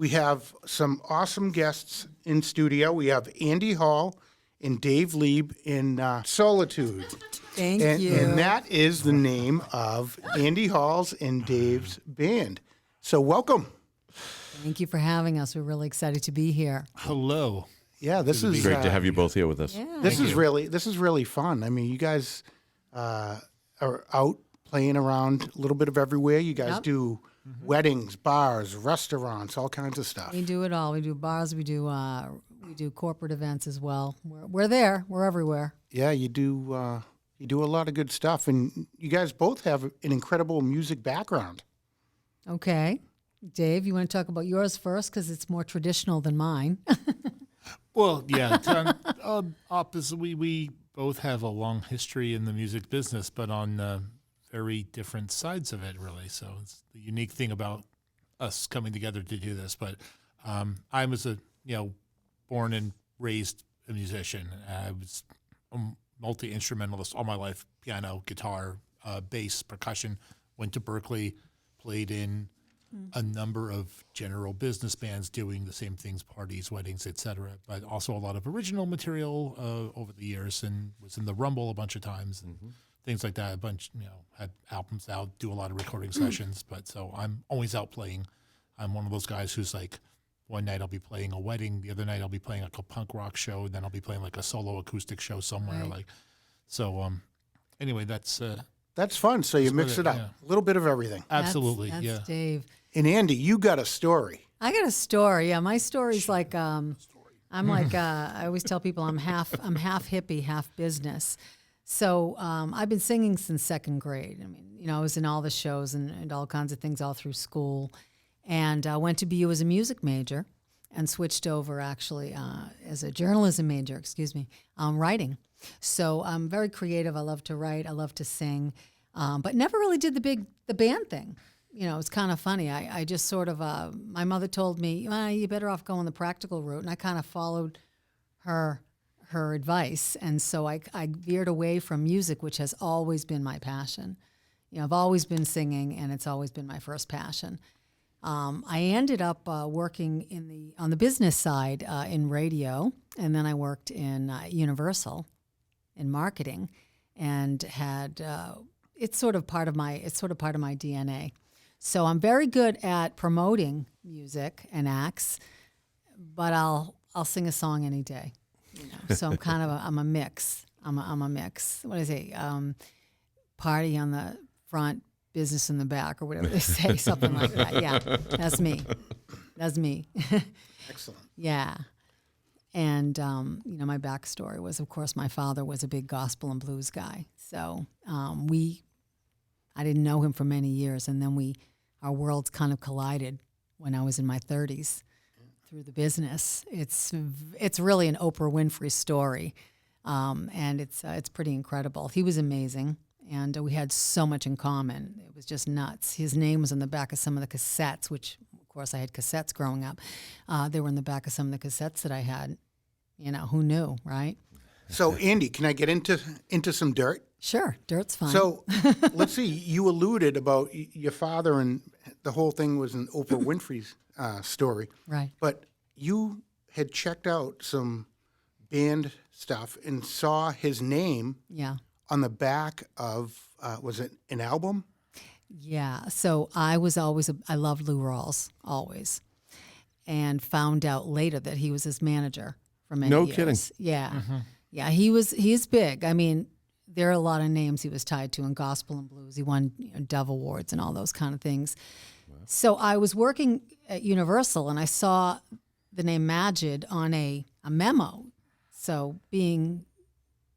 We have some awesome guests in studio. We have Andy Hall and Dave Lieb in Soulitude. Thank you. And that is the name of Andy Hall's and Dave's band. So welcome. Thank you for having us. We're really excited to be here. Hello. Yeah, this is Great to have you both here with us. Yeah. This is really fun. I mean, you guys are out playing around a little bit of everywhere. You guys Yep. do weddings, bars, restaurants, all kinds of stuff. We do it all. We do bars. We do corporate events as well. We're there. We're everywhere. Yeah, you do a lot of good stuff, and you guys both have an incredible music background. Okay. Dave, you want to talk about yours first because it's more traditional than mine. Well, yeah. Opposite, we both have a long history in the music business, but on very different sides of it, really. So it's the unique thing about us coming together to do this. But I was born and raised a musician. I was a multi-instrumentalist all my life: piano, guitar, bass, percussion. Went to Berkeley, played in a number of general business bands doing the same things, parties, weddings, etc. But also a lot of original material over the years, and was in the Rumble a bunch of times and things like that. A bunch, had albums out, do a lot of recording sessions. But so I'm always out playing. I'm one of those guys who's like, one night I'll be playing a wedding, the other night I'll be playing like a punk rock show, then I'll be playing like a solo acoustic show somewhere. Right. Anyway, that's fun. So you That's mix what it up, a little bit of everything. absolutely That's Dave. And Andy, you got a story. I got a story. Yeah, my story's like I'm like I always tell people I'm half hippie, half business. So I've been singing since second grade. I mean, I was in all the shows and all kinds of things all through school, and I went to BU as a music major, and switched over actually as a journalism major. Writing. So I'm very creative. I love to write. I love to sing, but never really did the band thing. It's kind of funny. I just sort of, my mother told me, well, you better off going the practical route. And I kind of followed her advice. And so I veered away from music, which has always been my passion. I've always been singing, and it's always been my first passion. I ended up working on the business side in radio, and then I worked in Universal in marketing, and had it's sort of part of my DNA. So I'm very good at promoting music and acts, but I'll sing a song any day. So I'm kind of I'm a mix. I'm a mix. What do I say? Party on the front, business in the back, or whatever they say, something like that. Yeah, that's me. That's me. Excellent. Yeah. And, my backstory was, of course, my father was a big gospel and blues guy. So I didn't know him for many years, and then our worlds kind of collided when I was in my 30s through the business. It's really an Oprah Winfrey story, and it's pretty incredible. He was amazing, and we had so much in common. It was just nuts. His name was on the back of some of the cassettes, which, of course, I had cassettes growing up. They were in the back of some of the cassettes that I had. Who knew, right? So, Andy, can I get into some dirt? Sure, dirt's fine. So, let's see. You alluded about your father, and the whole thing was an Oprah Winfrey's story. Right. But you had checked out some band stuff and saw his name Yeah. on the back of, was it an album? Yeah. So I loved Lou Rawls, always. And found out later that he was his manager for many years. No kidding. Yeah. Yeah, he's big. I mean, there are a lot of names he was tied to in gospel and blues. He won Dove Awards and all those kind of things. Wow. So I was working at Universal, and I saw the name Majid on a memo. So being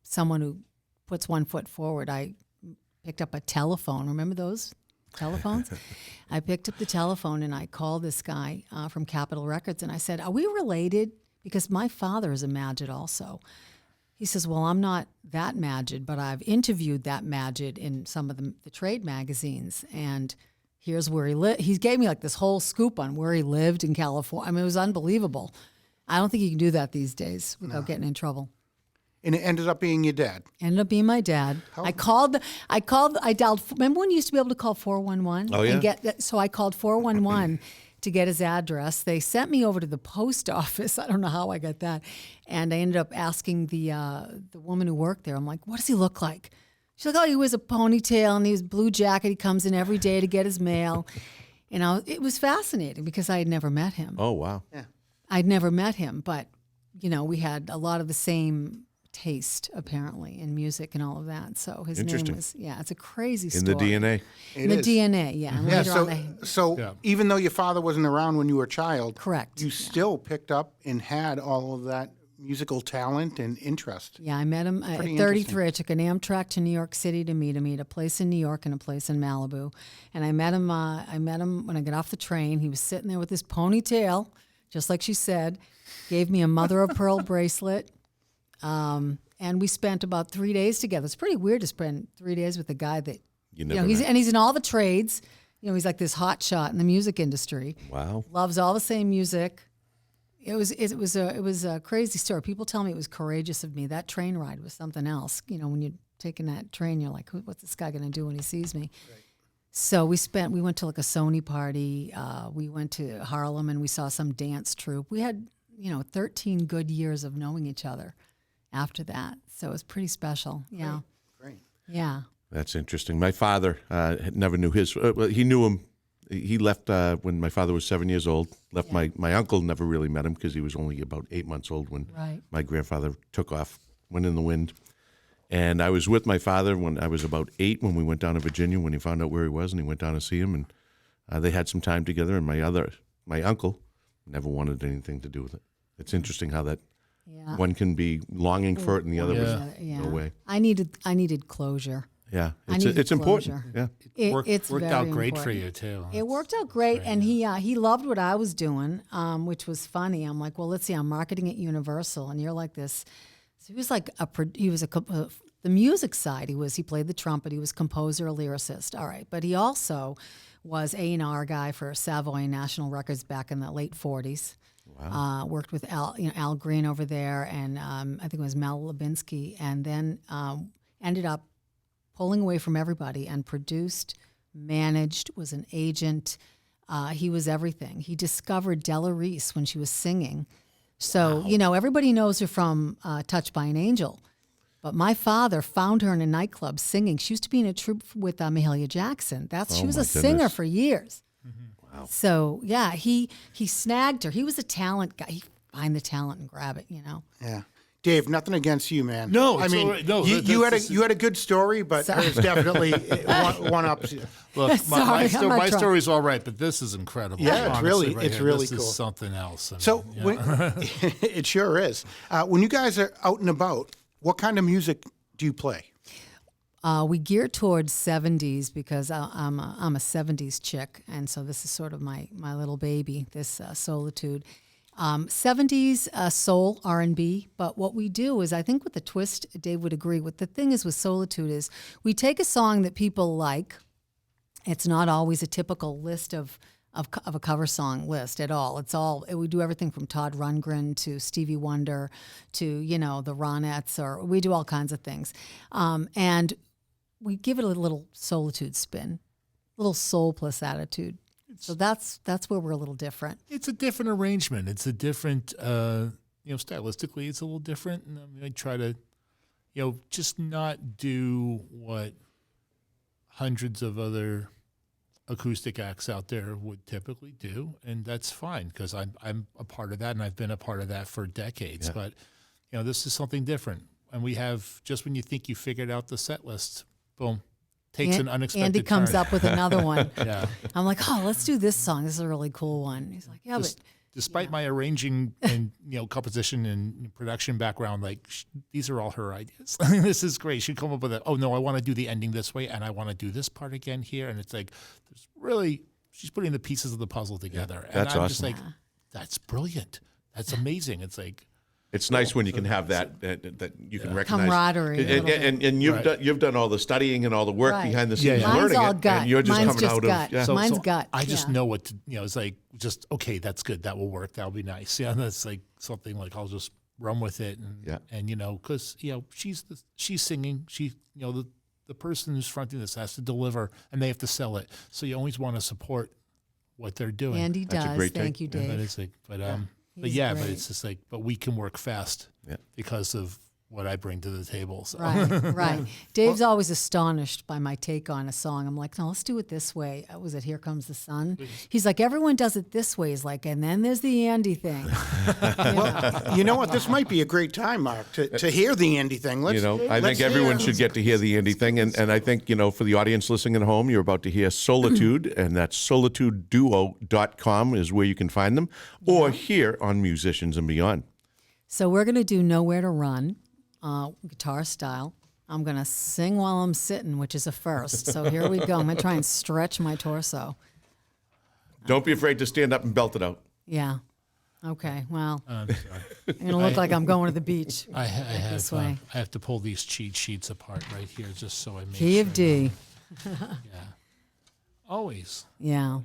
someone who puts one foot forward, I picked up a telephone. Remember those telephones? I picked up the telephone, and I called this guy from Capitol Records, and I said, "Are we related? Because my father is a Majid also." He says, "Well, I'm not that Majid, but I've interviewed that Majid in some of the trade magazines, and here's where he lived." He gave me like this whole scoop on where he lived in California. I mean, it was unbelievable. I don't think you can do that these days without getting in trouble. And it ended up being your dad. Ended up being my dad. I dialed. Remember when you used to be able to call 411? Oh, yeah. So I called 411 to get his address. They sent me over to the post office. I don't know how I got that. And I ended up asking the woman who worked there, I'm like, what does he look like? She's like, oh, he wears a ponytail and he has a blue jacket. He comes in every day to get his mail. It was fascinating because I had never met him. Oh, wow. Yeah. I'd never met him, but, we had a lot of the same taste, apparently, in music and all of that. So his name Interesting. was, it's a crazy In story. the DNA. In the is. DNA, yeah. And Yeah, later on, so even though your father wasn't around when you were a child, correct. you still picked up and had all of that musical talent and interest. Yeah, I met him at Pretty 33. I took an Amtrak to New York City to meet him. He had a place in New York and a place in Malibu. And I met him when I got off the train. He was sitting there with his ponytail, just like she said, gave me a mother of pearl bracelet. And we spent about 3 days together. It's pretty weird to spend 3 days with a guy that, You never he's met. in all the trades. He's like this hot shot in the music industry. Wow. Loves all the same music. It was a crazy story. People tell me it was courageous of me. That train ride was something else. When you're taking that train, you're like, what's this guy going to do when he sees me? Right. So we went to like a Sony party. We went to Harlem and we saw some dance troupe. We had, 13 good years of knowing each other after that. So it was pretty special. Yeah. Great. Yeah. That's interesting. My father never knew his. Well, he knew him. He left when my father was 7 years old. Left my uncle never really met him because he was only about 8 months old when Right. my grandfather took off, went in the wind. And I was with my father when I was about 8 when we went down to Virginia when he found out where he was and he went down to see him and they had some time together. And my uncle never wanted anything to do with it. It's interesting how that Yeah. one can be longing for it and the other was Yeah. no way. I needed closure. Yeah, I needed it's important. closure. Yeah. It's Worked very out great important. for you too. It worked out great, and he loved what I was doing, which was funny. I'm like, well, let's see, I'm marketing at Universal, and you're like this. So he was like the music side. He played the trumpet. He was composer, a lyricist. All right, but he also was A&R guy for Savoy National Records back in the late '40s. Wow. Worked with Al Green over there, and I think it was Mel Lubinsky, and then ended up pulling away from everybody and produced, managed, was an agent. He was everything. He discovered Della Reese when she was singing. So, everybody knows her from Touched by an Angel. But my father found her in a nightclub singing. She used to be in a troupe with Mahalia Jackson. She was my a singer goodness. for years. Wow. So, yeah, he snagged her. He was a talent guy. He find the talent and grab it, Yeah. Dave, nothing against you, man. No, I it's mean, all right. No, you that's- had a good story, but Sorry. hers definitely one ups you. Look, Sorry, my I'm not trying. story's all right, but this is incredible. Yeah, it's honestly, really- right it's here. really this cool. Is something else. I So mean, yeah. it sure is. When you guys are out and about, what kind of music do you play? We gear towards 70s because I'm a 70s chick, and so this is sort of my little baby, this Soulitude. 70s soul, R&B, but what we do is, I think with the twist, Dave would agree, what the thing is with Soulitude is we take a song that people like. It's not always a typical list of a cover song list at all. We do everything from Todd Rundgren to Stevie Wonder to, the Ronettes, or we do all kinds of things. And we give it a little Soulitude spin, a little soul plus attitude. So that's where we're a little different. It's a different arrangement. It's a different, stylistically, it's a little different. And I try to, just not do what hundreds of other acoustic acts out there would typically do, and that's fine because I'm a part of that, and I've been a part of that for decades. Yeah. But this is something different, and we have just when you think you figured out the set list, boom, takes an unexpected Andy comes turn. up with another one. Yeah. I'm like, oh, let's do this song. This is a really cool one. He's like, yeah, but Despite my arranging and composition and production background, these are all her ideas. This is great. She'd come up with it. Oh no, I want to do the ending this way, and I want to do this part again here. And it's like, there's really, she's putting the pieces of the puzzle together. That's and I'm just awesome. like, that's brilliant. That's amazing. It's like, It's nice when you can have that you can recognize Camaraderie, a and, little and, and you've done all the studying and all the work Right. behind the scenes Yeah. Mine's learning all it, gut. and you're just Mine's coming just out gut. of yeah. So- Mine's gut, I just yeah. know what to, it's like, just, okay, that's good. That will work. That'll be nice. Yeah. That's like something like I'll just run with it. And, Yeah. and cause she's singing, the person who's fronting this has to deliver and they have to sell it. So you always want to support what they're doing. Andy That's a does. great Thank take. you, But Dave. it's like, but He's but great. it's just like, but we can work fast Yeah. because of what I bring to the table. So. Right. Dave's always astonished by my take on a song. I'm like, no, let's do it this way. Was it Here Comes the Sun? He's like, everyone does it this way. He's like, and then there's the Andy thing. You know what? This might be a great time, Mark, to hear the Andy thing. Let's, I think everyone should get to hear the Andy thing. And I think, for the audience listening at home, you're about to hear Soulitude, and that's solitudeduo.com is where you can find them, or here on Musicians and Beyond. So we're going to do Nowhere to Run, guitar style. I'm going to sing while I'm sitting, which is a first. So here we go. I'm going to try and stretch my torso. Don't be afraid to stand up and belt it out. Yeah. Okay. Well, I'm sorry. I'm going to look like I'm going to the beach. I this have way. I have to pull these cheat sheets apart right here just so I make Key sure. of D. Yeah. Always. Yeah.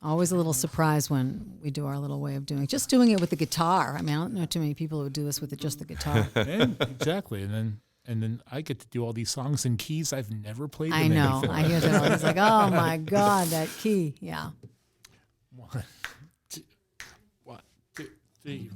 Always a little surprised when we do our little way of doing it. Just doing it with the guitar. I mean, I don't know too many people who would do this with just the guitar. And, exactly. And then I get to do all these songs in keys I've never played I them in know. before. I hear that. Always like, oh my God, that key. Yeah. 1, 2, 3.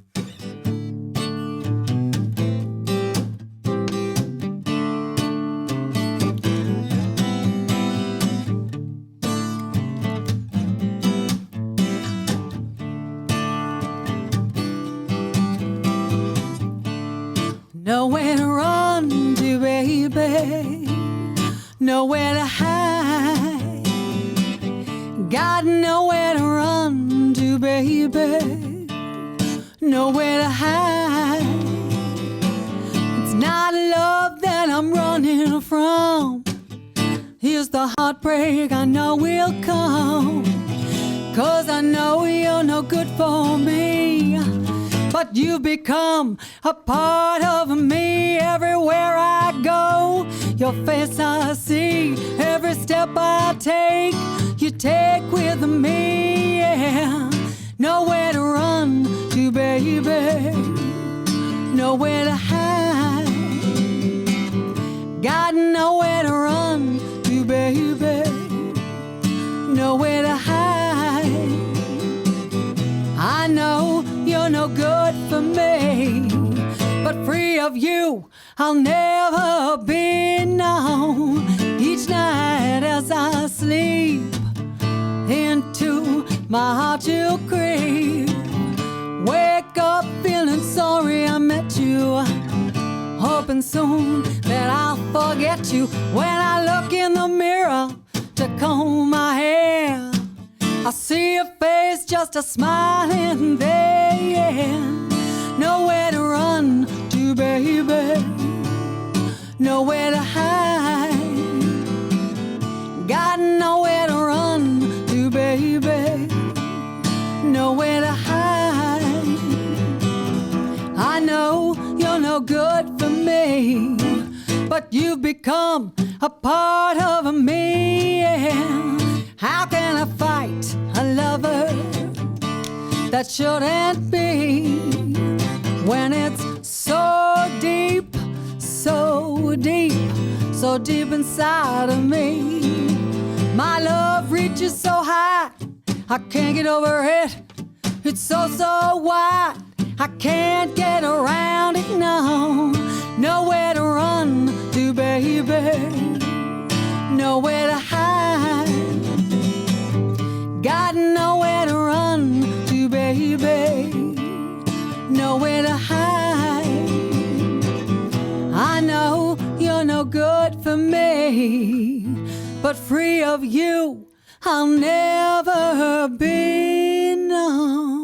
Nowhere to run to, baby. Nowhere to hide. Got nowhere to run to, baby. Nowhere to hide. It's not love that I'm running from. Here's the heartbreak I know will come. 'Cause I know you're no good for me. But you become a part of me everywhere I go. Your face I see, every step I take, you take with me, yeah. Nowhere to run to, baby. Nowhere to hide. Got nowhere to run to, baby. Nowhere to hide. I know you're no good for me, but free of you, I'll never be known. Each night as I sleep, into my heart you creep. Wake up feeling sorry I met you, hoping soon that I'll forget you. When I look in the mirror to comb my hair, I see your face, just a smiling there, yeah. Nowhere to run to, baby. Nowhere to hide. Got nowhere to run to, baby. Nowhere to hide. I know you're no good for me, but you've become a part of me, yeah. How can I fight a lover that shouldn't be when it's so deep, so deep, so deep inside of me? My love reaches so high, I can't get over it. It's so, so wide, I can't get around it, no. Nowhere to run to, baby. Nowhere to hide. Got nowhere to run to, baby. Nowhere to hide. I know you're no good for me, but free of you, I'll never be known.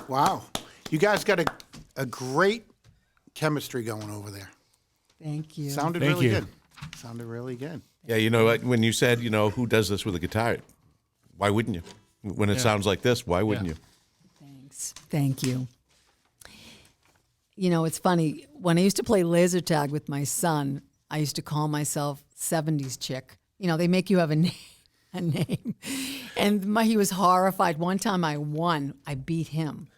Wow. You guys got a great chemistry going over there. Thank you. Sounded Thank really you. good. Sounded really good. Yeah, you know what? When you said, who does this with a guitar? Why wouldn't you? When it sounds like this, why wouldn't you? Thanks. Thank you. You know, it's funny. When I used to play laser tag with my son, I used to call myself 70s chick. You know, they make you have a name. And he was horrified. One time I won. I beat him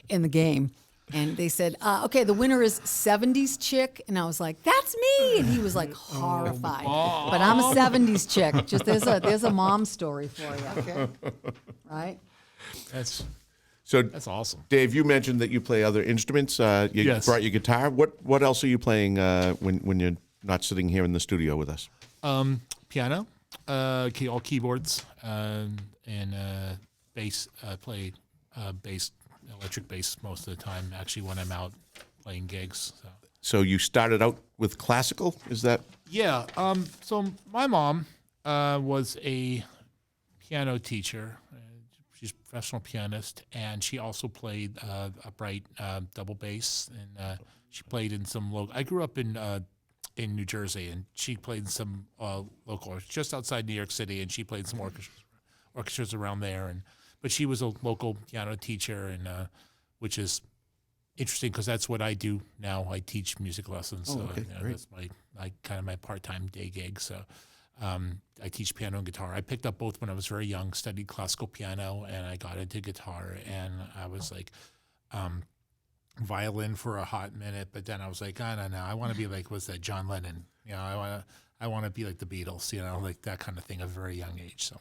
in the game. And they said, okay, the winner is 70s chick. And I was like, that's me. And he was like horrified. But I'm a 70s chick. Just there's a mom story for you. Okay. Right? That's So, awesome. Dave, you mentioned that you play other instruments. You Yes. brought your guitar. What else are you playing when you're not sitting here in the studio with us? Piano, all keyboards, and bass. Play bass, electric bass most of the time. Actually, when I'm out playing gigs. So you started out with classical, is that? Yeah. So my mom was a piano teacher. She's a professional pianist, and she also played upright double bass, and she played in some local. I grew up in New Jersey, and she played in some local, just outside New York City, and she played some orchestras around there. But she was a local piano teacher, and which is interesting because that's what I do now. I teach music lessons. Oh, okay, great. That's my kind of my part-time day gig. So. I teach piano and guitar. I picked up both when I was very young, studied classical piano, and I got into guitar. And I was like, violin for a hot minute, but then I was like, no, I want to be like, what's that, John Lennon? You know, I want to be like the Beatles, you know, like that kind of thing at a very young age. So,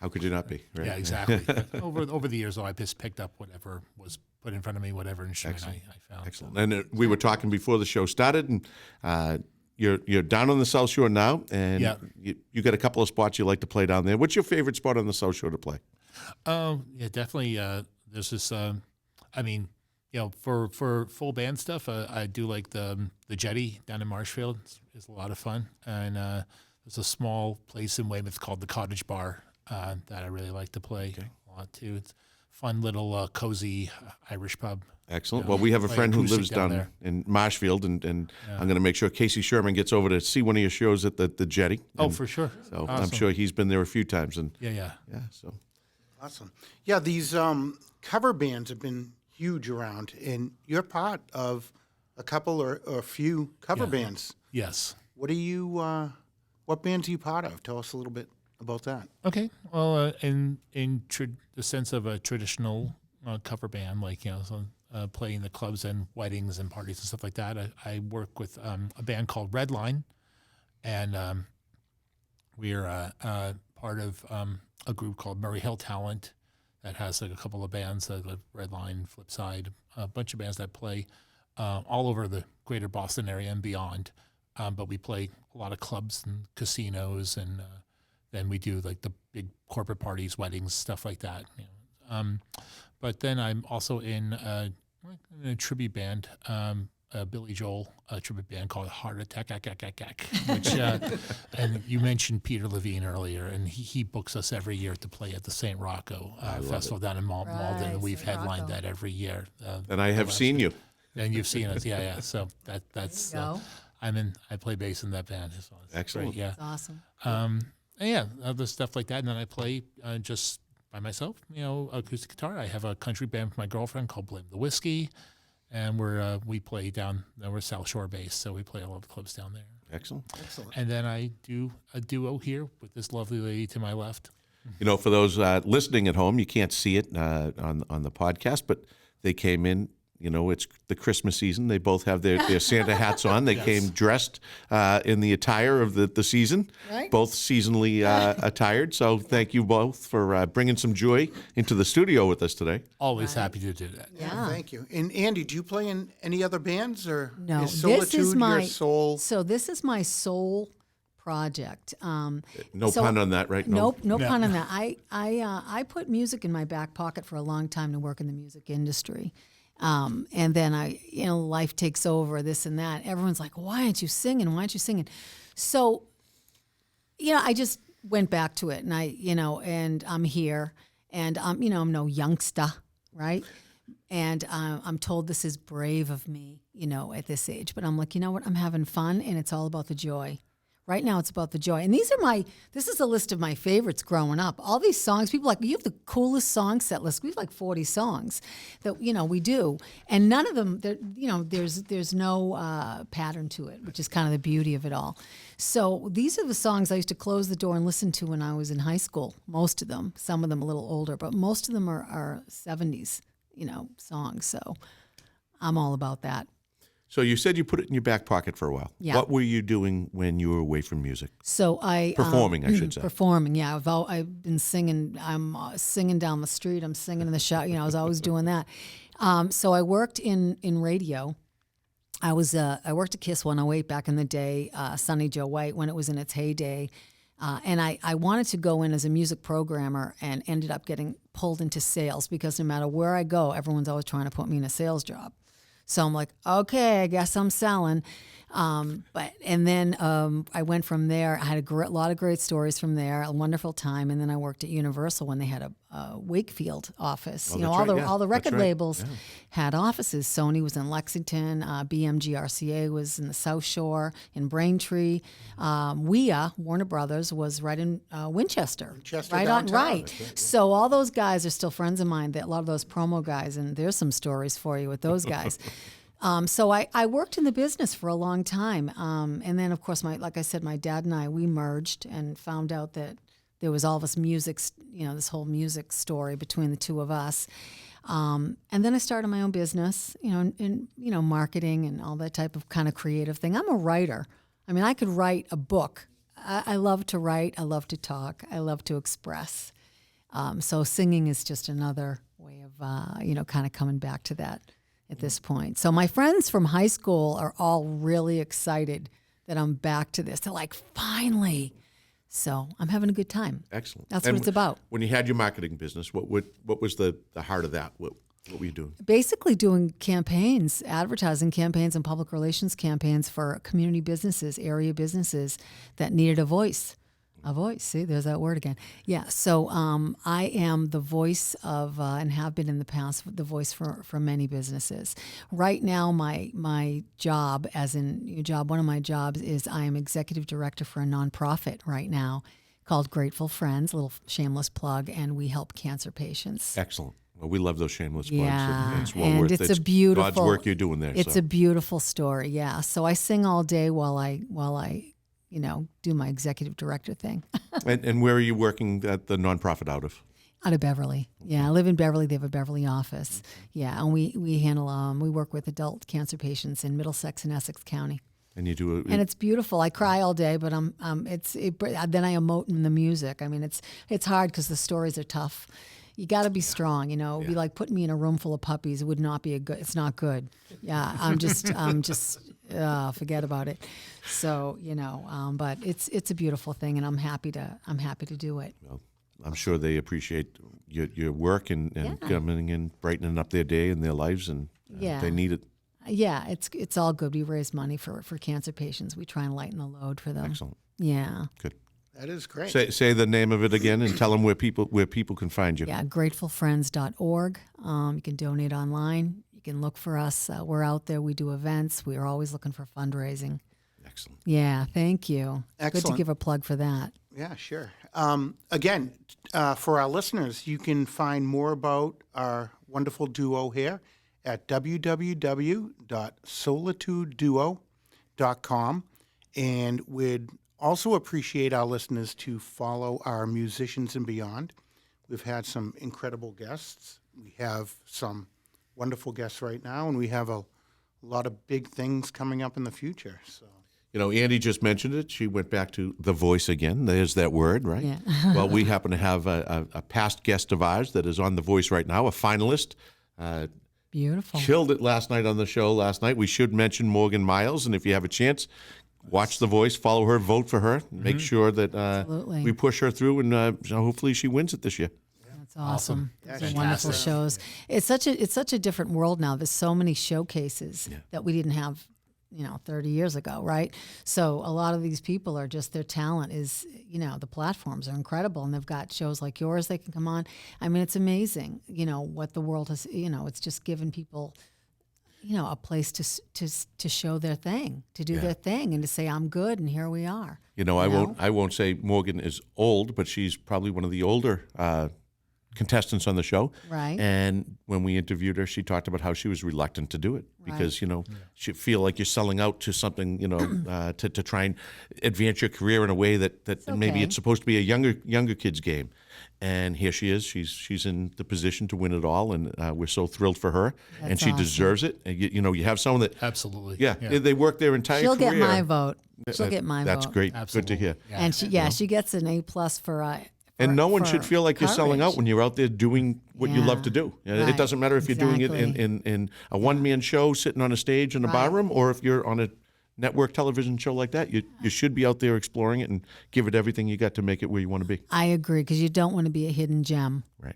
How could you not be? Right? yeah, exactly. But over the years, though, I just picked up whatever was put in front of me, whatever instrument I found. Excellent. And we were talking before the show started, and you're down on the South Shore now, and Yeah. you got a couple of spots you like to play down there. What's your favorite spot on the South Shore to play? Yeah, definitely. There's this. I mean, you know, for full band stuff, I do like the Jetty down in Marshfield. It's a lot of fun, and there's a small place in Weymouth called the Cottage Bar that I really like to play a lot too. It's a fun little cozy Irish pub. Excellent. You know, Well, we have a like friend who acoustic lives down down there. in Marshfield, and I'm going to make sure Casey Sherman gets over to see one of your shows at the Jetty. Oh, And for sure. So I'm Awesome. sure he's been there a few times, and Yeah. so Awesome. Yeah, these cover bands have been huge around, and you're part of a couple or a few cover bands. Yes. What what bands are you part of? Tell us a little bit about that. Okay. Well, in the sense of a traditional cover band, like, you know, so, playing the clubs and weddings and parties and stuff like that, I work with a band called Redline, and we're part of a group called Murray Hill Talent that has like a couple of bands, like Redline, Flipside, a bunch of bands that play all over the greater Boston area and beyond. But we play a lot of clubs and casinos, and then we do like the big corporate parties, weddings, stuff like that. You know. But then I'm also in a tribute band, Billy Joel, a tribute band called Heart Attack, which, and you mentioned Peter Levine earlier, and he books us every year to play at the St. Rocco Festival down in Malden, Right, and we've St. headlined Rocco. that every year. and I have seen you. And you've seen us, yeah. So that's Go. I play bass in that band. So it's Excellent. great, yeah. It's awesome. And yeah, other stuff like that. And then I play just by myself, you know, acoustic guitar. I have a country band with my girlfriend called Blame the Whiskey, and we play we're South Shore based, so we play a lot of clubs down there. Excellent. And then I do a duo here with this lovely lady to my left. You know, for those listening at home, you can't see it on the podcast, but they came in. You know, it's the Christmas season. They both have their Santa hats on. They came dressed in the attire of the season, Right. both seasonally attired. So thank you both for bringing some joy into the studio with us today. Always happy to do that. Yeah. Thank you. And Andy, do you play in any other bands, or No, is Soulitude this is my your soul? So this is my soul project. No So- pun on that, right? Nope, no pun on that. I put music in my back pocket for a long time to work in the music industry. And then life takes over, this and that. Everyone's like, why aren't you singing? Why aren't you singing? So, I just went back to it, and and I'm here, and I'm no youngster, right? And I'm told this is brave of me, at this age, but I'm like, you know what? I'm having fun, and it's all about the joy. Right now, it's about the joy. And this is a list of my favorites growing up. All these songs, people are like, you have the coolest song set list. We have like 40 songs that, we do. And none of them, there's no pattern to it, which is kind of the beauty of it all. So these are the songs I used to close the door and listen to when I was in high school. Most of them, some of them a little older, but most of them are 70s, songs. So I'm all about that. So you said you put it in your back pocket for a while. Yeah. What were you doing when you were away from music? So Performing, I should say. Performing, yeah. I've been singing. I'm singing down the street. I'm singing in the shop. I was always doing that. So I worked in radio. I worked at Kiss 108 back in the day, Sunny Joe White when it was in its heyday. And I wanted to go in as a music programmer and ended up getting pulled into sales because no matter where I go, everyone's always trying to put me in a sales job. So I'm like, okay, I guess I'm selling. Then I went from there. I had a lot of great stories from there, a wonderful time. And then I worked at Universal when they had a Wakefield office. Oh, that's right, yeah. All the That's record right, labels yeah. had offices. Sony was in Lexington. BMG RCA was in the South Shore, in Braintree. Warner Brothers, was right in Winchester. Winchester right downtown. Right. So all those guys are still friends of mine. A lot of those promo guys, and there's some stories for you with those guys. So I worked in the business for a long time. And then, of course, like I said, my dad and I, we merged and found out that there was all this music, this whole music story between the two of us. And then I started my own business, in marketing and all that type of kind of creative thing. I'm a writer. I mean, I could write a book. I love to write. I love to talk. I love to express. So singing is just another way of, kind of coming back to that at this point. So my friends from high school are all really excited that I'm back to this. They're like, finally. So I'm having a good time. Excellent. That's what it's about. When you had your marketing business, what was the heart of that? What were you doing? Basically doing campaigns, advertising campaigns and public relations campaigns for community businesses, area businesses that needed a voice. A voice. See, there's that word again. Yeah. So I am the voice of, and have been in the past, the voice for many businesses. Right now, my job, one of my jobs is I am executive director for a nonprofit right now called Grateful Friends, a little shameless plug, and we help cancer patients. Excellent. Well, we love those shameless plugs. Yeah, It's well and worth it's it. a beautiful God's work you're doing there. It's so. a beautiful story. Yeah. So I sing all day while I do my executive director thing. And where are you working at the nonprofit out of? Out of Beverly. Yeah, I live in Beverly. They have a Beverly office. Yeah, and we handle, we work with adult cancer patients in Middlesex and Essex County. And you do And it's beautiful. I cry all day, but then I emote in the music. I mean, it's hard because the stories are tough. You got to be strong, It'd be like putting me in a room full of puppies. It would not be it's not good. Yeah, I'm just forget about it. So, but it's a beautiful thing, and I'm happy to do it. Well, I'm sure they appreciate your work and coming in, brightening up their day and their lives, and they need it. Yeah, it's all good. We raise money for cancer patients. We try and lighten the load for them. Excellent. Yeah. Good. That is great. Say the name of it again and tell them where people can find you. Yeah, gratefulfriends.org. You can donate online. You can look for us. We're out there. We do events. We are always looking for fundraising. Excellent. Yeah, thank you. Excellent. Good to give a plug for that. Yeah, sure. Again, for our listeners, you can find more about our wonderful duo here at www.solitudeduo.com. And we'd also appreciate our listeners to follow our Musicians and Beyond. We've had some incredible guests. We have some wonderful guests right now, and we have a lot of big things coming up in the future. So. Andy just mentioned it. She went back to the voice again. There's that word, right? Yeah. Well, we happen to have a past guest of ours that is on The Voice right now, a finalist. Beautiful. Killed it last night on the show last night. We should mention Morgan Miles, and if you have a chance, watch The Voice, follow her, vote for her, make sure that Absolutely. we push her through, and hopefully she wins it this year. That's awesome. Yeah, Those are wonderful shows. It's such a different world now. There's so many showcases that we didn't have 30 years ago, right? So a lot of these people are just, their talent is, the platforms are incredible, and they've got shows like yours they can come on. I mean, it's amazing, what the world has, it's just given people, a place to show their thing, to do their thing, and to say, I'm good, and here we are. I won't say Morgan is old, but she's probably one of the older contestants on the show. Right. And when we interviewed her, she talked about how she was reluctant to do it because, she feel like you're selling out to something, to try and advance your career in a way that maybe okay. it's supposed to be a younger kid's game. And here she is. She's in the position to win it all, and we're so thrilled for her. And That's she awesome. deserves it. And you have someone that, Absolutely. they work their entire She'll career. get my vote. She'll get my That's vote. great. Absolutely. Good to hear. And she gets an A+ for. And no one for should feel like you're selling out courage. when you're out there doing what you love to do. It Right. doesn't matter if you're doing it Exactly. in a one-man show sitting on a stage in a bar Right. room, or if you're on a network television show like that. You should be out there exploring it and give it everything you got to make it where you want to be. I agree, because you don't want to be a hidden gem, Right.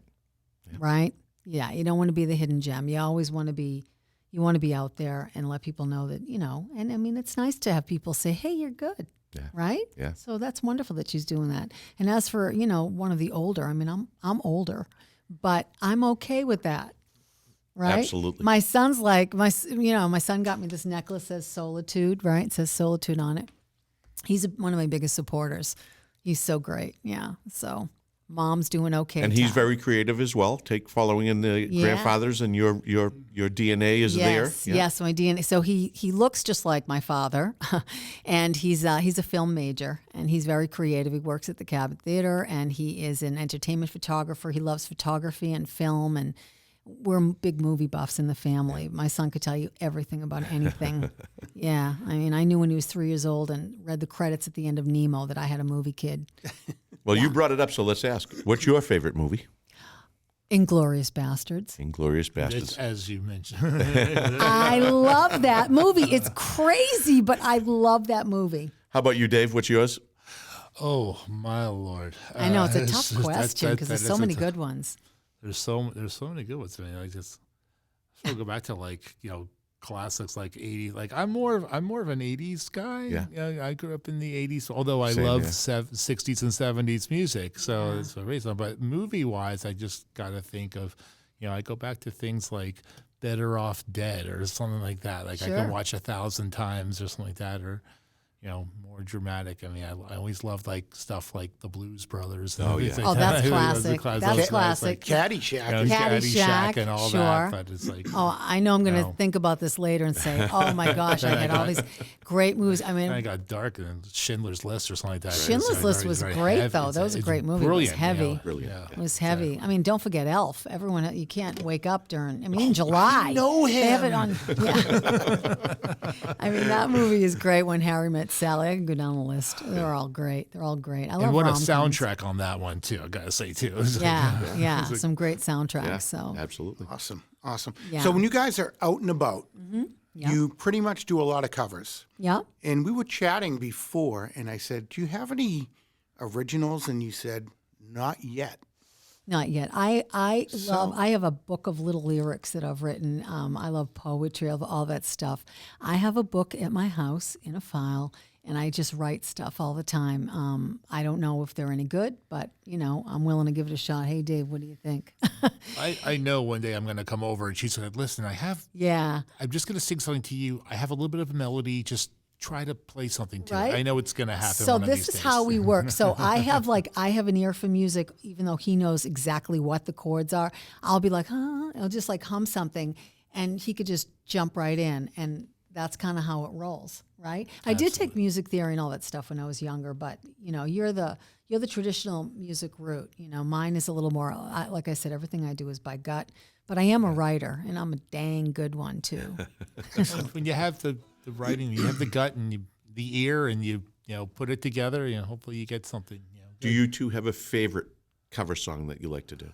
right? Yeah, you don't want to be the hidden gem. You always want to be. You want to be out there and let people know that, And I mean, it's nice to have people say, "Hey, you're good." Yeah. Right? Yeah. So that's wonderful that she's doing that. And as for, one of the older, I mean, I'm older, but I'm okay with that. Right? Absolutely. My son's like, my son got me this necklace that says Soulitude, right? It says Soulitude on it. He's one of my biggest supporters. He's so great. Yeah. So mom's doing okay. And he's Tom. very creative as well. Following in the grandfathers, and your DNA is there. Yes, yes, my DNA. So he looks just like my father, and he's a film major, and he's very creative. He works at the Cabot Theater, and he is an entertainment photographer. He loves photography and film, and we're big movie buffs in the family. My son could tell you everything about anything. Yeah, I mean, I knew when he was 3 years old and read the credits at the end of Nemo that I had a movie kid. Well, you brought it up, so let's ask. What's your favorite movie? Inglorious Bastards. Inglourious Bastards. As you mentioned. I love that movie. It's crazy, but I love that movie. How about you, Dave? What's yours? Oh my Lord! I know it's a It's- tough question because there's that so is a many tough- good ones. There's so many good ones. I mean, I still go back to classics like 80s. Like I'm more of an 80s guy. Yeah. I grew up in the 80s, although I Same, love yeah. 60s and 70s music. So it's a reason. But movie wise, I just got to think of, I go back to things like Better Off Dead or something like that. Like I Sure. can watch 1,000 times or something like that. Or more dramatic. I mean, I always loved like stuff like the Blues Brothers. And Oh, yeah. things Oh, like that's that. classic. Those That's guys, classic. Caddyshack. Caddyshack, and all sure. that. But it's like, Oh, I know I'm going to No. think about this later and say, oh my gosh, I had all these great movies. I I mean, got dark and Schindler's List or something like that. Schindler's It's List very- was very great, heavy. though. That was a It's great movie. It was brilliant, heavy. Brilliant. Yeah. It was heavy. I mean, don't forget Elf. Everyone, you can't wake up during, in July. know They have him. it on, yeah. I mean, that movie is great, When Harry Met Sally. I can go down the list. They're all great. They're all great. I love And what a rom-coms. soundtrack on that one too. I gotta say too. It's like- Yeah, some great soundtracks. Yeah, So absolutely. Awesome. Yeah. So when you guys are out and about, you pretty much do a lot of covers. yeah. And we were chatting before, and I said, "Do you have any originals?" And you said, "Not yet." Not yet. I have a book of little lyrics that I've written. I love poetry, I love all that stuff. I have a book at my house in a file, and I just write stuff all the time. I don't know if they're any good, but I'm willing to give it a shot. Hey, Dave, what do you think? I know one day I'm gonna come over and she's gonna listen. Yeah. I'm just gonna sing something to you. I have a little bit of a melody. Just try to play something to Right. it. I know it's gonna happen. So one of this these is days. how we work. So I have an ear for music, even though he knows exactly what the chords are. I'll be like, huh? I'll just like hum something, and he could just jump right in, and that's kind of how it rolls, right? I did take music theory and all that stuff when I was younger, but you're the traditional music route. Mine is a little more, like I said, everything I do is by gut. But I am a writer, and I'm a dang good one too. When you have the writing, you have the gut and the ear, and you put it together. Hopefully you get something. Do you two have a favorite cover song that you like to do?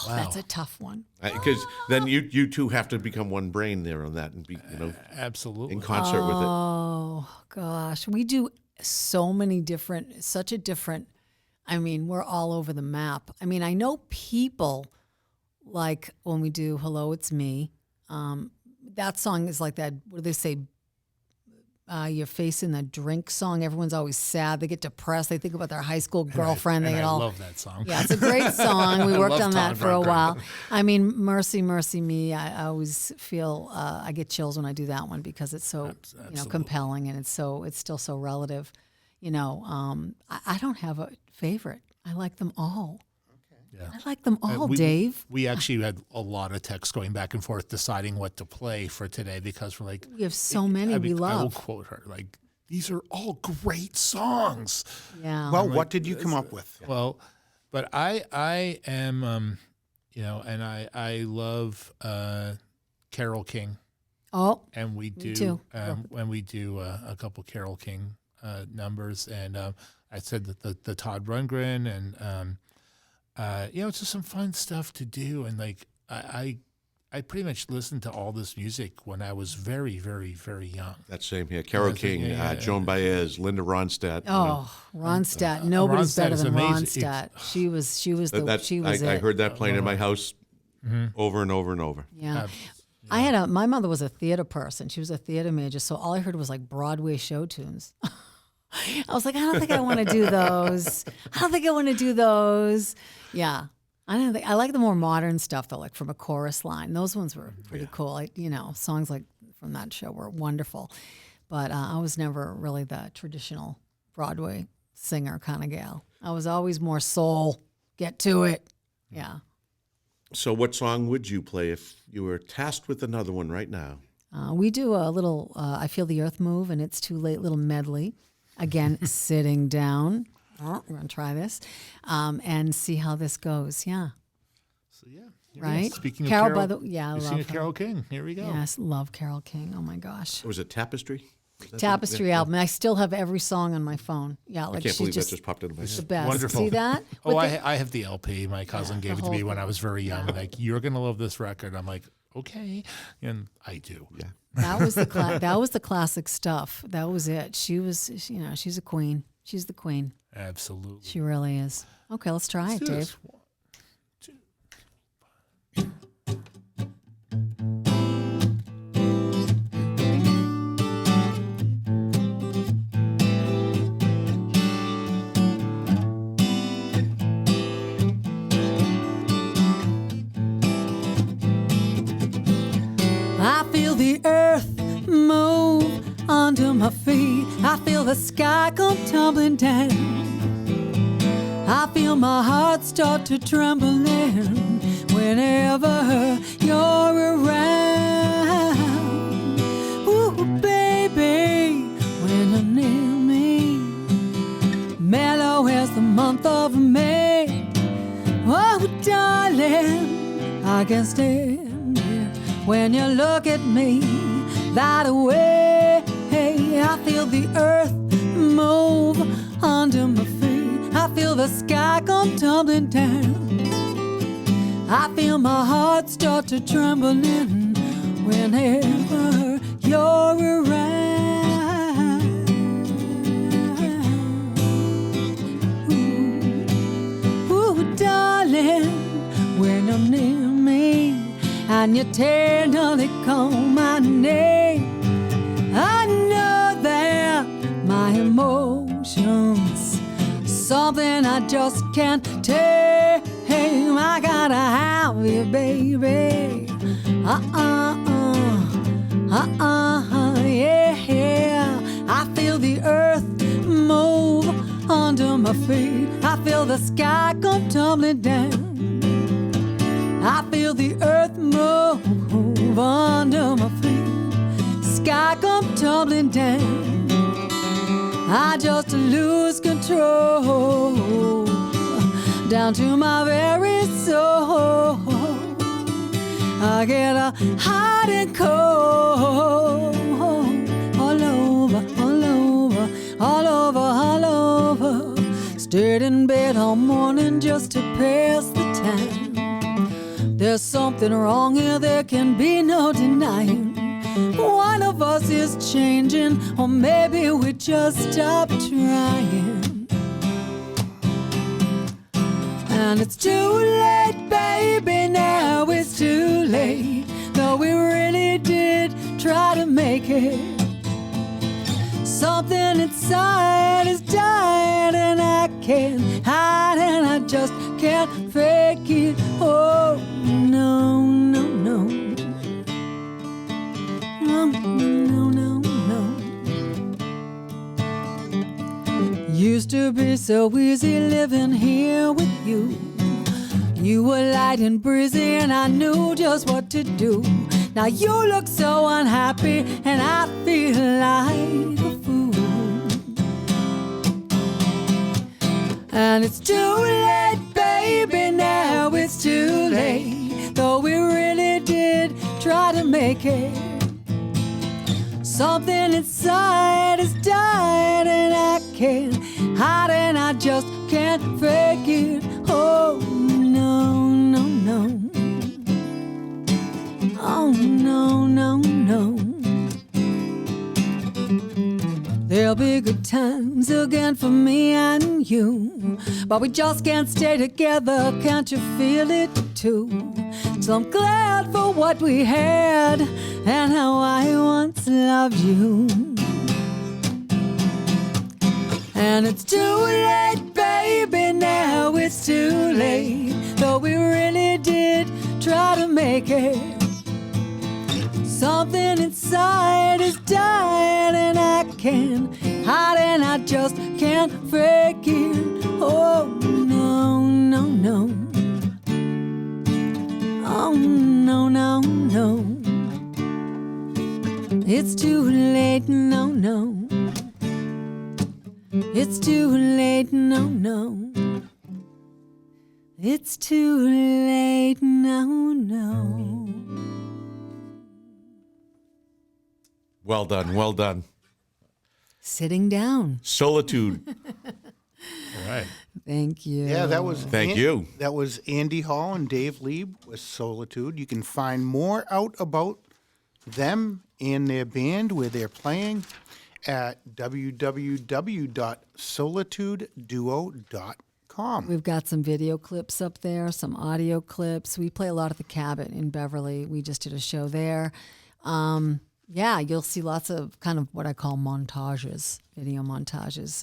That's a tough one. Because then you two have to become one brain there on that and be Absolutely. in concert with it. Oh gosh, we do so many such a different. I mean, we're all over the map. I mean, I know people like when we do "Hello, It's Me." That song is like that. What do they say? Your face in the drink song. Everyone's always sad. They get depressed. They think about their high school girlfriend. And They I get all. love that song. Yeah, it's a great song. We worked love on that Todd for a Rundgren. while. I mean, Mercy, Mercy Me, I always feel I get chills when I do that one because it's so compelling and it's still so relative. I don't have a favorite. I like them all. Yeah. I like them all, we, Dave. We actually had a lot of texts going back and forth deciding what to play for today because we're like, We have so many we I will love. quote her like, "These are all great songs." Yeah. Well, what did you come up with? Well, but I am, and I love Carole King, Oh, and we do too. when we do a couple Carole King numbers, and I said that the Todd Rundgren and. It's just some fun stuff to do, and like I pretty much listened to all this music when I was very, very, very young. That same here. Carole King, Joan Baez, Linda Ronstadt. oh, Ronstadt. Nobody's Ronstadt better is than amazing. Ronstadt. She was I it. heard that playing in my house over and over and over. Yeah. My mother was a theater person. She was a theater major, so all I heard was like Broadway show tunes. I was like, I don't think I want to do those. Yeah. I like the more modern stuff though, like from a chorus line. Those ones were pretty cool. Like, songs like from that show were wonderful. But I was never really the traditional Broadway singer kind of gal. I was always more soul, get to it. Yeah. So what song would you play if you were tasked with another one right now? We do a little I Feel the Earth Move and It's Too Late little medley. Again, sitting down. We're going to try this and see how this goes. Yeah. So yeah, Right? Speaking of Carol, Carole, by the yeah, I love speaking of her. Carole King, here we go. Yes, love Carole King. Oh my gosh. Was it Tapestry? Tapestry album. I still have every song on my phone. Yeah, I like can't she's believe just that just popped into my the head. best. Wonderful. See that? Oh, With the- I have the LP. My cousin gave it to me when I was very young. Like, you're gonna love this record. I'm like, okay, and I do. Yeah. that was the that was the classic stuff. That was it. She was, she's a queen. She's the queen. Absolutely. She really is. Okay, let's try it, do Dave. this. 1, 2. I feel the earth move under my feet. I feel the sky come tumbling down. I feel my heart start to trembling whenever you're around. Ooh, baby, when you're near me, mellow as the month of May. Oh, darling, I can stand here when you look at me that way. I feel the earth move under my feet. I feel the sky come tumbling down. I feel my heart start to trembling whenever you're around. Ooh, darling, when you're near me and you tenderly call my name, I know that my emotions, something I just can't tame. I gotta have you, baby. Yeah. I feel the earth move under my feet. I feel the sky come tumbling down. I feel the earth move under my feet. Sky come tumbling down. I just lose control down to my very soul. I get a hot and cold all over, all over, all over, all over. Stayed in bed all morning just to pass the time. There's something wrong here, there can be no denying. One of us is changing, or maybe we just stopped trying. And it's too late, baby, now it's too late. Though we really did try to make it. Something inside is dying and I can't hide and I just can't fake it. Oh, no, no, no. No, no, no, no. Used to be so easy living here with you. You were light and breezy and I knew just what to do. Now you look so unhappy and I feel like a fool. And it's too late, baby, now it's too late. Though we really did try to make it. Something inside has died and I can't hide and I just can't fake it. Oh, no, no, no. Oh, no, no, no. There'll be good times again for me and you, but we just can't stay together, can't you feel it too? So I'm glad for what we had and how I once loved you. And it's too late, baby, now it's too late. Though we really did try to make it. Something inside has died and I can't hide and I just can't fake it. Oh, no, no, no. Oh, no, no, no. It's too late, no, no. It's too late, no, no. It's too late, no, no. Well done, well done. Sitting down. Soulitude. All right. Thank you. Yeah, that was Thank you. That was Andy Hall and Dave Lieb with Soulitude. You can find more out about them and their band, where they're playing, at www.solitudeduo.com. We've got some video clips up there, some audio clips. We play a lot at the Cabot in Beverly. We just did a show there. Yeah, you'll see lots of kind of what I call montages, video montages.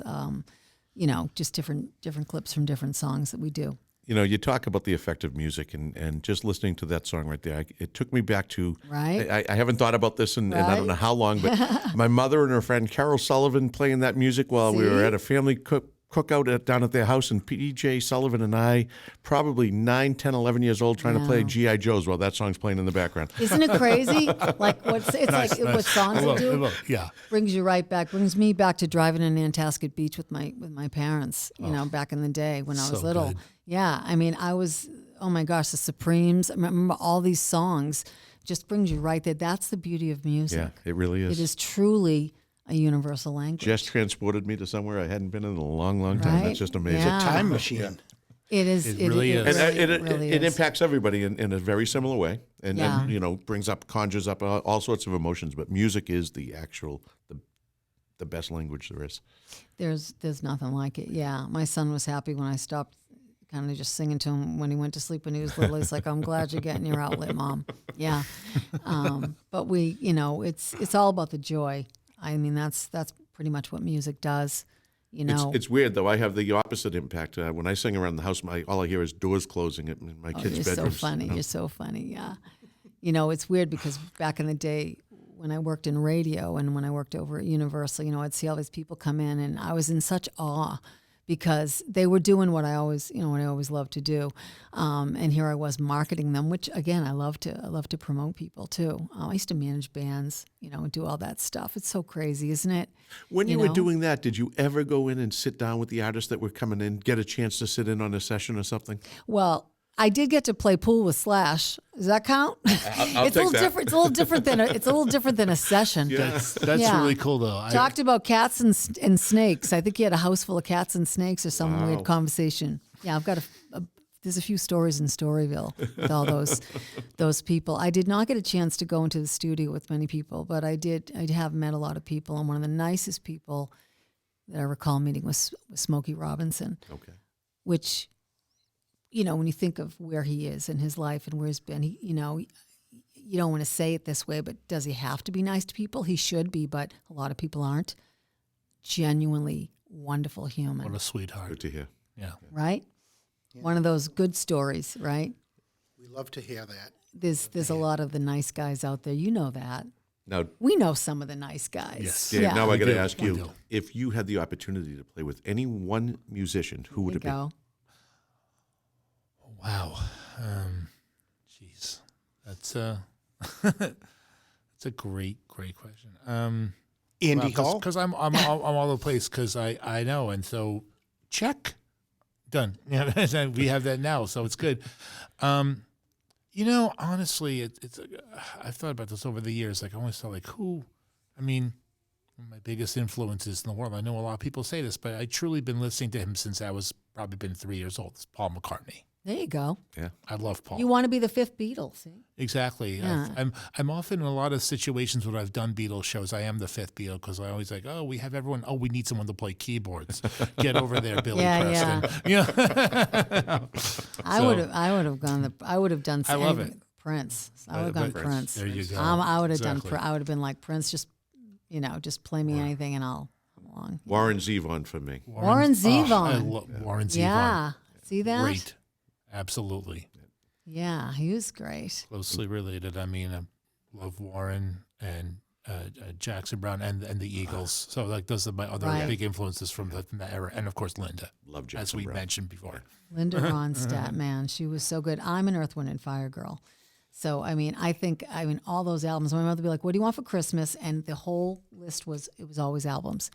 You know, just different clips from different songs that we do. You know, you talk about the effect of music, and just listening to that song right there, it took me back to, Right. I haven't thought about this in I don't know how long, but my mother and her friend Carol Sullivan playing that music while we were See? at a family cookout down at their house, and P.J. Sullivan and I, probably 9, 10, 11 years old, trying to play G.I. Joes while that song's playing in the background. Isn't it crazy? Like it's like what songs It will, they do. it will, yeah. Brings you right back. Brings me back to driving in Nantasket Beach with my parents. You know, back in the day when I was So little. good. Yeah, I mean, I was. Oh my gosh, the Supremes. I remember all these songs. Just brings you right there. That's the beauty of music. Yeah, it really is. It is truly a universal language. Just transported me to somewhere I hadn't been in a long, long time. Right? That's just amazing. Yeah. Time machine. It is. It really is. And really it is. impacts everybody in a very similar way, and Yeah. you know, conjures up all sorts of emotions. But music is the best language there is. There's nothing like it. Yeah, my son was happy when I stopped kind of just singing to him when he went to sleep when he was little. He's like, "I'm glad you're getting your outlet, Mom." Yeah, but we, you know, it's all about the joy. I mean, that's pretty much what music does. You know, It's weird though. I have the opposite impact. When I sing around the house, all I hear is doors closing in my kids' you're bedrooms. so funny. you know? You're so funny. Yeah, you know, it's weird because back in the day when I worked in radio and when I worked over at Universal, you know, I'd see all these people come in, and I was in such awe because they were doing what I always loved to do, and here I was marketing them, which again I love to promote people too. I used to manage bands, you know, and do all that stuff. It's so crazy, isn't it? When you were know? doing that, did you ever go in and sit down with the artists that were coming in, get a chance to sit in on a session or something? Well, I did get to play pool with Slash. Does that count? I'll It's a take little that. different. It's a little different than a session. That's Yeah. really cool, though. Talked about cats and snakes. I think he had a house full of cats and snakes or some weird conversation. Yeah, I've got there's a few stories in Storyville with all those people. I did not get a chance to go into the studio with many people, but I have met a lot of people, and one of the nicest people that I recall meeting was Smokey Robinson, Okay. which, you know, when you think of where he is in his life and where he's been, you know, you don't want to say it this way, but does he have to be nice to people? He should be, but a lot of people aren't. Genuinely wonderful human, What a sweetheart. Good to hear. Yeah. right? One of those good stories, right? We love to hear that. There's a lot of the nice guys out there. You know that. Now, We know some of the nice guys. Yes. Dave, Yeah. now I got do. to ask We you, do. if you had the opportunity to play with any one musician, who would There it you go. Wow. Jeez, that's a that's a great question. Andy Hall. Because I'm all over the place because I know, and so check done. Yeah, we have that now, so it's good. Honestly, it's I've thought about this over the years. Like I always thought, like who, I mean, one of my biggest influences in the world. I know a lot of people say this, but I truly been listening to him since I was probably been 3 years old. It's Paul McCartney. There you go. Yeah. I love Paul. You want to be the fifth Beatle, see? Exactly. Yeah. I'm often in a lot of situations when I've done Beatles shows. I am the fifth Beatle because I always like, oh, we have everyone. Oh, we need someone to play keyboards. Get over there, Billy Yeah, Preston. Yeah. I would have gone. I would have done. I love it. Prince. I would have gone But Prince. There you go. I would have Exactly. done. I would have been like Prince. Just just play me anything and I'll come along. Warren Zevon for me. Warren Zevon. I love Warren Zevon. Yeah. See that? Great. Absolutely. Yeah, he was great. Closely related. I mean, I love Warren and Jackson Brown and the Eagles. So like those are my other Right. big influences from that era. And of course, Linda. Love As Jackson we Brown. mentioned before. Linda Ronstadt, man, she was so good. I'm an Earth, Wind, and Fire girl. So, I mean, all those albums, my mother would be like, what do you want for Christmas? And the whole list was always albums.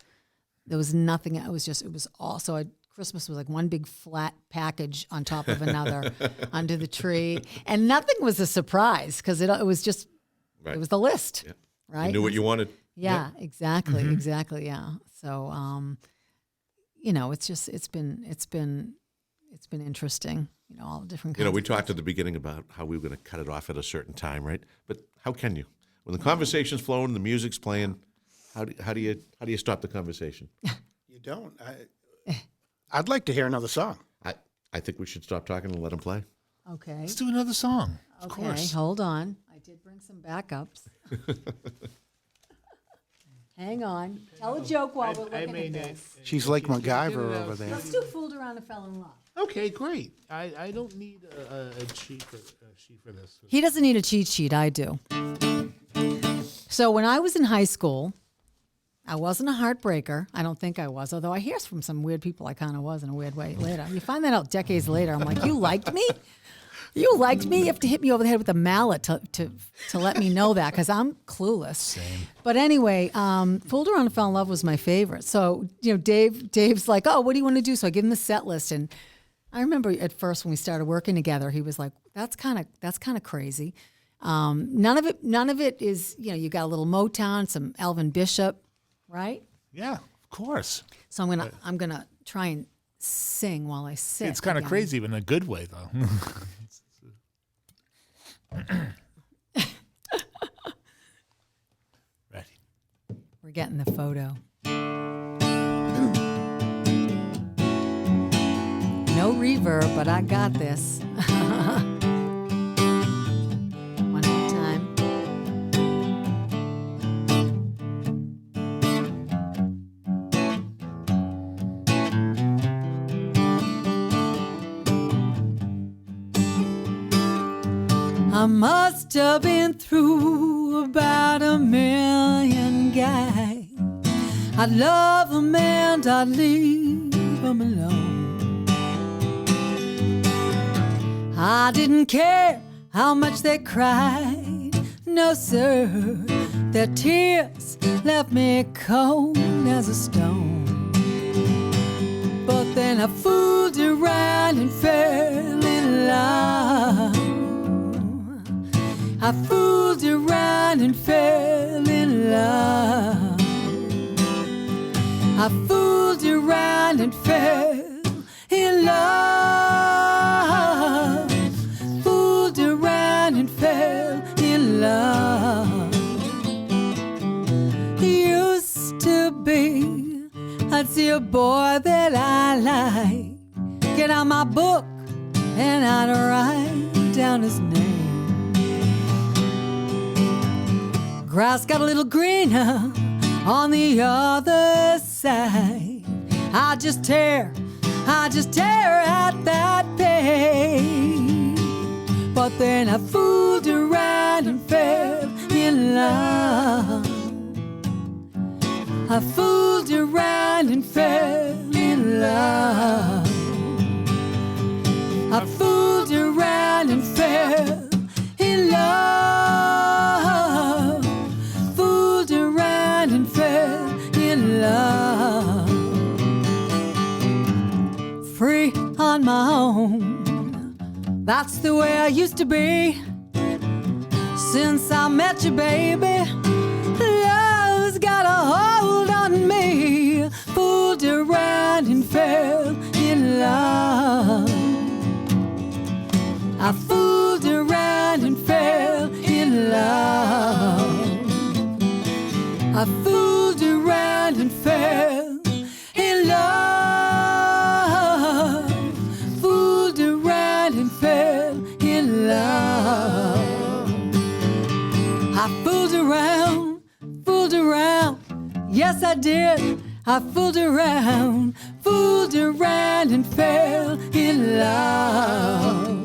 There was nothing. It was all. So Christmas was like one big flat package on top of another under the tree. And nothing was a surprise because it was just, Right. it was the list, Yeah. right? You knew what you wanted. Yeah, exactly, exactly. Yeah. So, it's been interesting. All the different kinds. We talked at the beginning about how we were going to cut it off at a certain time, right? But how can you? When the conversation's flowing, the music's playing, how do you stop the conversation? You don't. I'd like to hear another song. I think we should stop talking and let them play. Okay. Let's do another song. Of Okay. course. Hold on. I did bring some backups. Hang on. Tell a joke while we're looking at this. She's like MacGyver over there. Let's do Fooled Around and Fell in Love. Okay, great. I don't need a sheet for this. He doesn't need a cheat sheet. I do. So when I was in high school, I wasn't a heartbreaker. I don't think I was, although I hear from some weird people I kind of was in a weird way later. You find that out decades later. I'm like, you liked me? You liked me? You have to hit me over the head with a mallet to let me know that because I'm clueless. Same. But anyway, Fooled Around and Fell in Love was my favorite. So, Dave's like, oh, what do you want to do? So I give him the set list. And I remember at first when we started working together, he was like, that's kind of crazy. None of it is, you got a little Motown, some Elvin Bishop, right? Yeah, of course. So I'm gonna try and sing while I sit. It's kind of again. crazy, but in a good way, though. Ready. We're getting the photo. No reverb, but I got this. One more time. I must have been through about 1,000,000 guys. I'd love them and I'd leave them alone. I didn't care how much they cried. No, sir, their tears left me cold as a stone. But then I fooled around and fell in love. I fooled around and fell in love. I fooled around and fell in love. Fooled around and fell in love. Used to be, I'd see a boy that I like, get out my book and I'd write down his name. Grass got a little greener on the other side. I just tear at that pain. But then I fooled around and fell in love. I fooled around and fell in love. I fooled around and That's the way I used to be. Since I met you, baby, love's got a hold on me. Fooled around and fell in love. I fooled around and fell in love. I fooled around and fell in love. Fooled around and fell in love. I fooled around, yes I did. I fooled around and fell in love.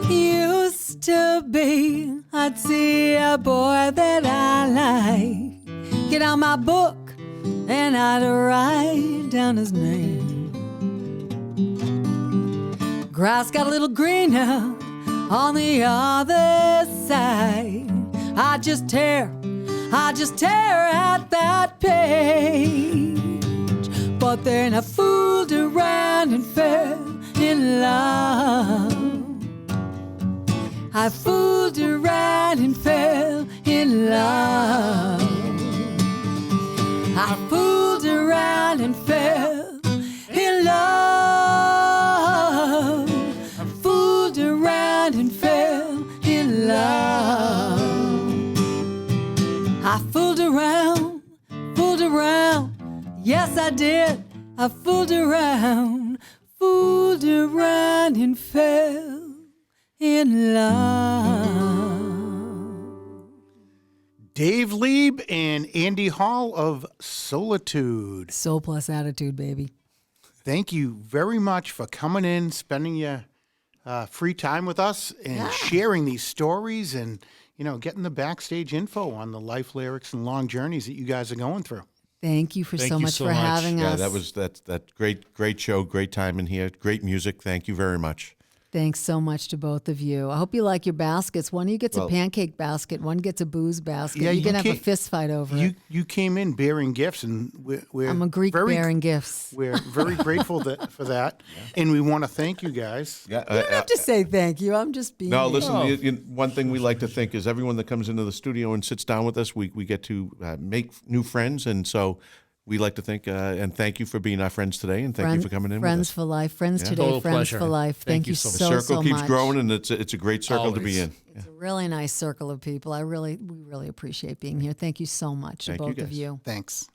Used to be, I'd see a boy that I like, get out my book and I'd write down his name. Grass got a little greener on the other side. I just tear at that page. But then I fooled around and fell in love. I fooled around and fell in love. I fooled around and fell in love. I fooled around and fell in love. I fooled around, yes I did. I fooled around and fell in love. Dave Lieb and Andy Hall of Soulitude. Soul plus attitude, baby. Thank you very much for coming in, spending your free time with us, and sharing these stories, and getting the backstage info on the life, lyrics, and long journeys that you guys are going through. Thank you Thank you so for much. having Yeah, us. that great show, great time in here, great music. Thank you very much. Thanks so much to both of you. I hope you like your baskets. One of you gets a pancake basket, one gets a booze basket. Yeah, you can you have a can't- fist fight over it. You came in bearing gifts, and we're I'm a Greek bearing gifts. We're very grateful for that, and we want to thank you guys. Yeah, You don't have to say thank you. I'm just being No, me. listen, one thing we like to think is everyone that comes into the studio and sits down with us, we get to make new friends. And so we like to think and thank you for being our friends today. And thank you for coming in Friends with us. for life. Friends today, Total friends pleasure. for life. Thank you so so, much. The circle so keeps much. growing, and it's a great circle to be Always. in. It's a really nice circle of people. We really appreciate being here. Thank you so much to Thank you, both of guys. you. Thanks.